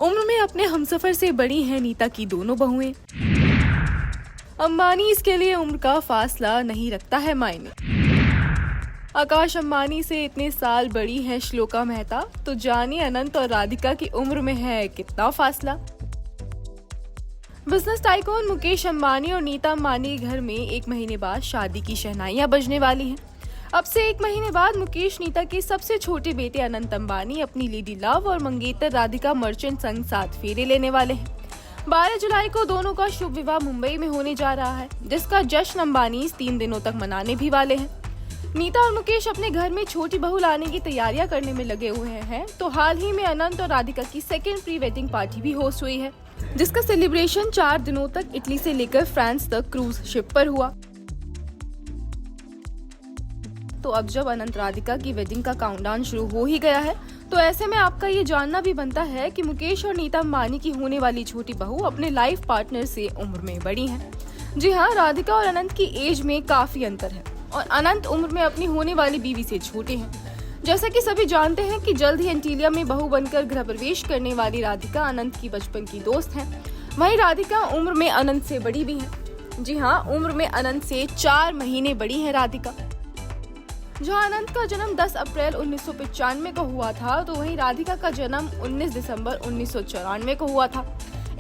उम्र में अपने हमसफर से बड़ी हैं नीता की दोनों बहुएं। अंबानी इसके लिए उम्र का फासला नहीं रखता है मायने। आकाश अंबानी से इतने साल बड़ी है श्लोका मेहता, तो जानिए अनंत और राधिका की उम्र में है कितना फासला। बिजनेस टाइकून मुकेश अंबानी और नीता अंबानी के घर में 1 महीने बाद शादी की शहनाइयां बजने वाली हैं। अब से 1 महीने बाद मुकेश नीता के सबसे छोटे बेटे अनंत अंबानी अपनी लेडी लव और मंगेतर राधिका मर्चेंट संग 7 फेरे लेने वाले हैं। 12 जुलाई को दोनों का शुभ विवाह मुंबई में होने जा रहा है, जिसका जश्न अंबानी 3 दिनों तक मनाने भी वाले हैं। नीता और मुकेश अपने घर में छोटी बहू लाने की तैयारियां करने में लगे हुए हैं, तो हाल ही में अनंत और राधिका की सेकेंड प्री वेडिंग पार्टी भी होस्ट हुई है, जिसका सेलिब्रेशन 4 दिनों तक इटली से लेकर फ्रांस तक क्रूज शिप पर हुआ। तो अब जब अनंत राधिका की वेडिंग का काउंटडाउन शुरू हो ही गया है, तो ऐसे में आपका ये जानना भी बनता है कि मुकेश और नीता अंबानी की होने वाली छोटी बहू अपने लाइफ पार्टनर से उम्र में बड़ी हैं। जी हाँ, राधिका और अनंत की एज में काफी अंतर है और अनंत उम्र में अपनी होने वाली बीवी से छोटे हैं। जैसा कि सभी जानते हैं कि जल्द ही एंटीलिया में बहू बनकर गृह प्रवेश करने वाली राधिका अनंत की बचपन की दोस्त हैं। वहीं राधिका उम्र में अनंत से बड़ी भी हैं। जी हाँ, उम्र में अनंत से 4 महीने बड़ी है राधिका। जहां अनंत का जन्म 10 अप्रैल 1995 को हुआ था, तो वहीं राधिका का जन्म 19 दिसंबर 1994 को हुआ था।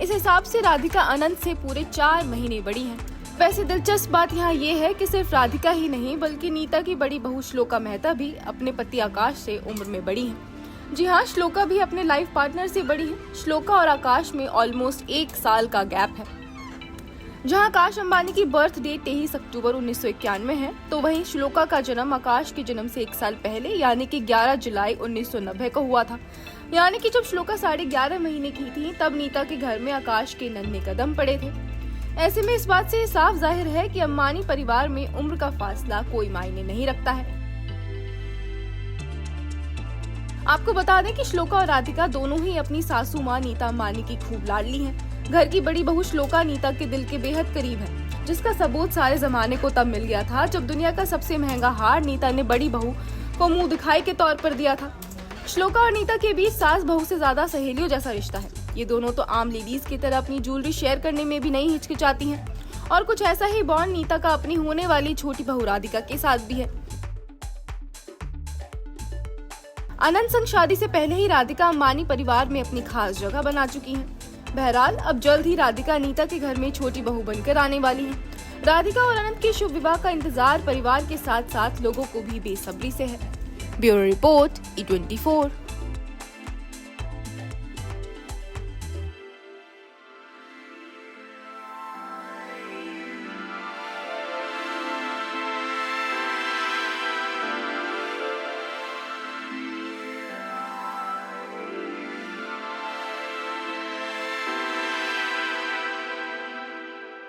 इस हिसाब से राधिका अनंत से पूरे 4 महीने बड़ी हैं। वैसे दिलचस्प बात यहाँ ये है कि सिर्फ राधिका ही नहीं, बल्कि नीता की बड़ी बहू श्लोका मेहता भी अपने पति आकाश से उम्र में बड़ी हैं। जी हाँ, श्लोका भी अपने लाइफ पार्टनर से बड़ी है। श्लोका और आकाश में ऑलमोस्ट 1 साल का गैप है। जहां आकाश अंबानी की बर्थ डेट 23 अक्टूबर 1991 है, तो वहीं श्लोका का जन्म आकाश के जन्म से 1 साल पहले यानी कि 11 जुलाई 1990 को हुआ था। यानी कि जब श्लोका 11.5 महीने की थी, तब नीता के घर में आकाश के नन्हे कदम पड़े थे। ऐसे में इस बात से साफ जाहिर है कि अंबानी परिवार में उम्र का फासला कोई मायने नहीं रखता है। आपको बता दें कि श्लोका और राधिका दोनों ही अपनी सासू माँ नीता अंबानी की खूब लाडली हैं। घर की बड़ी बहू श्लोका नीता के दिल के बेहद करीब है, जिसका सबूत सारे जमाने को तब मिल गया था जब दुनिया का सबसे महंगा हार नीता ने बड़ी बहू को मुंह दिखाई के तौर पर दिया था। श्लोका और नीता के बीच सास बहू से ज्यादा सहेलियों जैसा रिश्ता है। ये दोनों तो आम लेडीज की तरह अपनी ज्वेलरी शेयर करने में भी नहीं हिचकिचाती हैं, और कुछ ऐसा ही बॉन्ड नीता का अपनी होने वाली छोटी बहू राधिका के साथ भी है। अनंत संग शादी से पहले ही राधिका अंबानी परिवार में अपनी खास जगह बना चुकी हैं। बहरहाल अब जल्द ही राधिका नीता के घर में छोटी बहू बनकर आने वाली हैं। राधिका और अनंत के शुभ विवाह का इंतजार परिवार के साथ साथ लोगों को भी बेसब्री से है। Bureau report E24।